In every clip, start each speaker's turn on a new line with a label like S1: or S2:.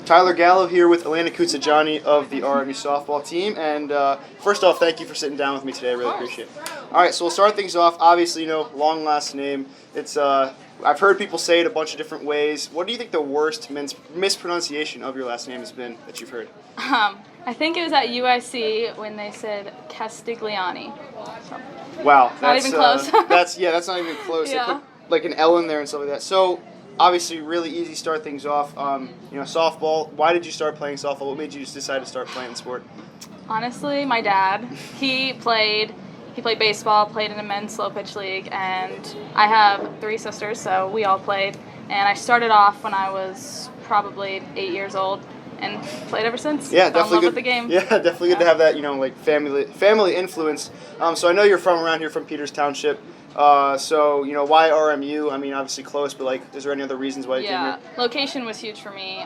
S1: Tyler Gallo here with Alaina Koutsogiani of the RMU Softball team. And first off, thank you for sitting down with me today. I really appreciate it. All right, so we'll start things off. Obviously, long last name. It's I've heard people say it a bunch of different ways. What do you think the worst mispronunciation of your last name has been that you've heard?
S2: I think it was at UIC when they said Castigliani. So,
S1: wow,
S2: not even close.
S1: that's not even close.
S2: Yeah.
S1: They put like an L in there and stuff like that. So obviously, really easy to start things off. Softball. Why did you start playing softball? What made you just decide to start playing the sport?
S2: Honestly, my dad. He played baseball, played in a men's slow pitch league, and I have 3 sisters, so we all played. And I started off when I was probably 8 years old, and played ever since.
S1: Yeah,
S2: Fell
S1: definitely
S2: in love
S1: good.
S2: With the game.
S1: Yeah, definitely good to have that, like family influence. So I know you're from around here, from Peters Township. So why RMU? I mean, obviously close, but is there any other reasons why you came here?
S2: Location was huge for me.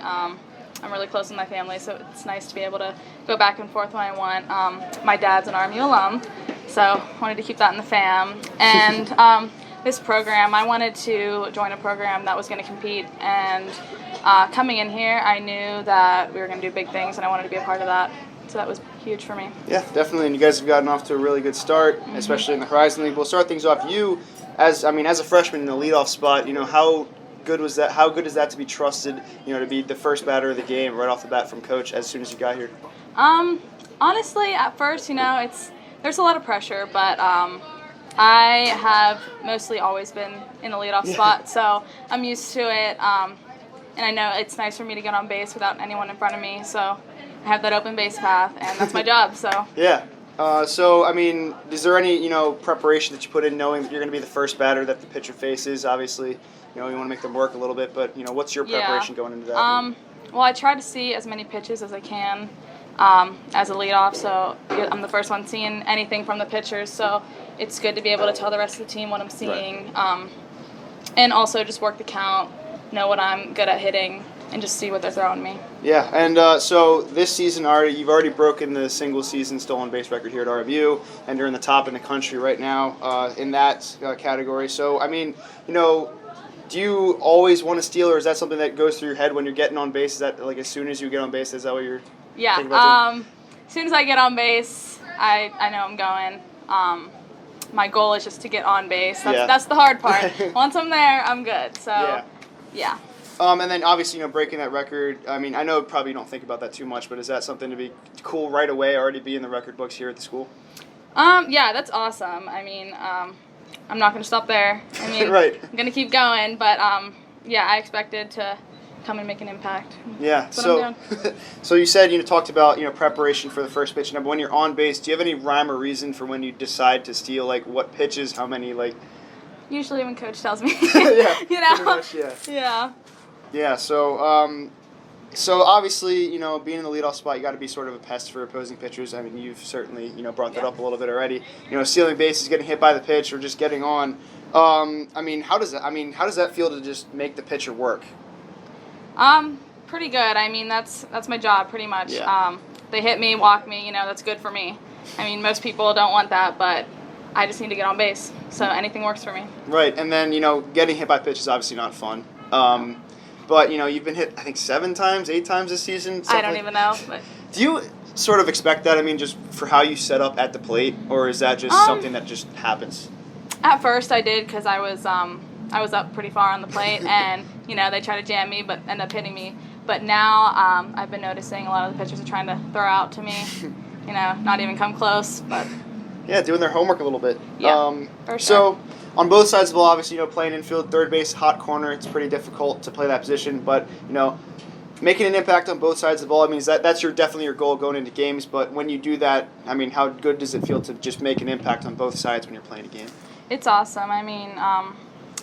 S2: I'm really close with my family, so it's nice to be able to go back and forth when I want. My dad's an RMU alum, so wanted to keep that in the fam. And this program, I wanted to join a program that was going to compete. And coming in here, I knew that we were going to do big things, and I wanted to be a part of that. So that was huge for me.
S1: Yeah, definitely. And you guys have gotten off to a really good start, especially in the Horizon League. We'll start things off. You, as a freshman in the leadoff spot, how good was that? How good is that to be trusted? To be the first batter of the game right off the bat from coach as soon as you got here.
S2: Honestly, at first, there's a lot of pressure, but I have mostly always been in the leadoff spot, so I'm used to it. And I know it's nice for me to get on base without anyone in front of me, so I have that open base path, and that's my job. So
S1: yeah. Is there any preparation that you put in, knowing that you're going to be the first batter that the pitcher faces? Obviously, you want to make them work a little bit, but what's your preparation going into that?
S2: Well, I try to see as many pitches as I can as a leadoff, so I'm the first one seeing anything from the pitchers. So it's good to be able to tell the rest of the team what I'm seeing, and also just work the count, know what I'm good at hitting, and just see what they're throwing me.
S1: Yeah, and so this season you've already broken the single season stolen base record here at RMU, and you're in the top in the country right now in that category. So, do you always want to steal, or is that something that goes through your head when you're getting on base? Is that as soon as you get on base, is that what you're thinking about doing?
S2: As soon as I get on base, I know I'm going. My goal is just to get on base. That's the hard part. Once I'm there, I'm good. So, yeah.
S1: And then obviously, breaking that record, I know probably you don't think about that too much, but is that something to be cool right away, already be in the record books here at the school?
S2: Yeah, that's awesome. I'm not going to stop there.
S1: Right.
S2: I'm going to keep going, but I expected to come and make an impact.
S1: Yeah.
S2: That's what I'm doing.
S1: So you said, talked about, preparation for the first pitch. Now, when you're on base, do you have any rhyme or reason for when you decide to steal, what pitches, how many,
S2: Usually when coach tells me.
S1: Yeah. Pretty much, yeah.
S2: Yeah.
S1: Yeah, so obviously, being in the leadoff spot, you got to be sort of a pest for opposing pitchers. You've certainly, brought that up a little bit already. Stealing bases, getting hit by the pitch, or just getting on. How does that feel to just make the pitcher work?
S2: Pretty good. That's my job pretty much.
S1: Yeah.
S2: They hit me, walk me, that's good for me. Most people don't want that, but I just need to get on base. So anything works for me.
S1: Right, and then, getting hit by pitch is obviously not fun. But, you've been hit, I think, 7 times, 8 times this season.
S2: I don't even know. But.
S1: Do you sort of expect that, just for how you set up at the plate, or is that just something that just happens?
S2: At first I did, because I was up pretty far on the plate, and, they try to jam me, but end up hitting me. But now I've been noticing a lot of the pitchers are trying to throw out to me, not even come close. But
S1: yeah, doing their homework a little bit.
S2: Yeah, for sure.
S1: So, on both sides of the ball, obviously, playing infield, third base, hot corner, it's pretty difficult to play that position. But, making an impact on both sides of the ball, that's definitely your goal going into games. But when you do that, how good does it feel to just make an impact on both sides when you're playing a game?
S2: It's awesome.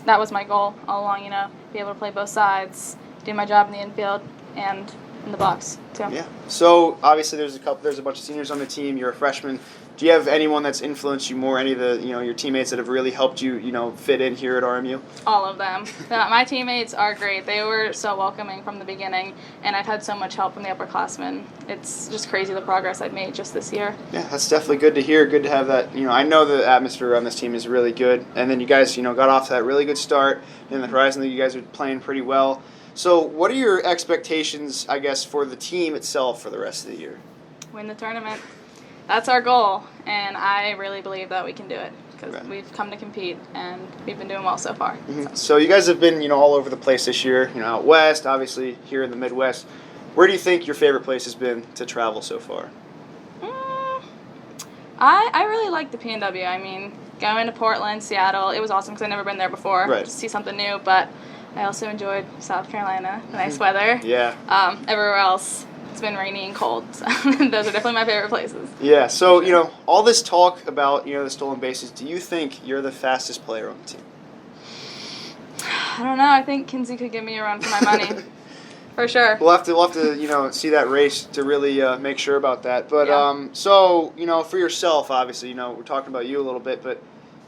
S2: That was my goal all along, be able to play both sides, do my job in the infield and in the box, too.
S1: Yeah. So, obviously, there's a bunch of seniors on the team. You're a freshman. Do you have anyone that's influenced you more? Any of the your teammates that have really helped you fit in here at RMU?
S2: All of them. My teammates are great. They were so welcoming from the beginning, and I've had so much help from the upperclassmen. It's just crazy the progress I've made just this year.
S1: Yeah, that's definitely good to hear. Good to have that. I know the atmosphere on this team is really good, and then you guys got off to that really good start in the Horizon League. You guys are playing pretty well. So what are your expectations, I guess, for the team itself for the rest of the year?
S2: Win the tournament. That's our goal, and I really believe that we can do it because
S1: Okay.
S2: we've come to compete, and we've been doing well so far.
S1: Mm-hmm. So you guys have been, all over the place this year, out west, obviously here in the Midwest. Where do you think your favorite place has been to travel so far?
S2: I really like the PNW. I mean, going to Portland, Seattle, it was awesome because I've never been there before.
S1: Right.
S2: To see something new, but I also enjoyed South Carolina, the nice weather.
S1: Yeah.
S2: Everywhere else, it's been rainy and cold, so those are definitely my favorite places.
S1: Yeah, so, all this talk about, the stolen bases, do you think you're the fastest player on the team?
S2: I don't know. I think Kinsey could give me a run for my money. For sure.
S1: We'll have to see that race to really make sure about that. But
S2: Yeah.
S1: so for yourself, obviously, we're talking about you a little bit, but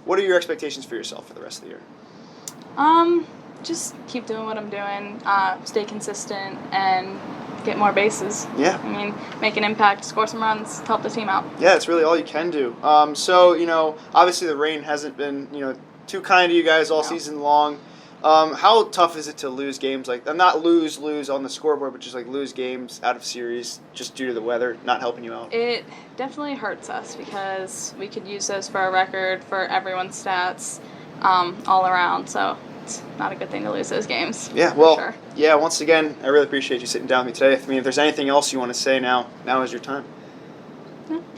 S1: what are your expectations for yourself for the rest of the year?
S2: Just keep doing what I'm doing, stay consistent, and get more bases.
S1: Yeah.
S2: I mean, make an impact, score some runs, help the team out.
S1: Yeah, it's really all you can do. So obviously the rain hasn't been too kind to you guys all season long. How tough is it to lose games not lose on the scoreboard, but just lose games out of series just due to the weather not helping you out?
S2: It definitely hurts us because we could use those for a record for everyone's stats all around. So it's not a good thing to lose those games.
S1: Yeah,
S2: for
S1: well,
S2: sure.
S1: yeah. Once again, I really appreciate you sitting down with me today. I mean, if there's anything else you want to say now is your time.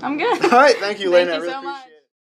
S2: I'm good.
S1: All right, thank you, Alaina.
S2: Thank
S1: I
S2: you
S1: really
S2: so
S1: appreciate
S2: much.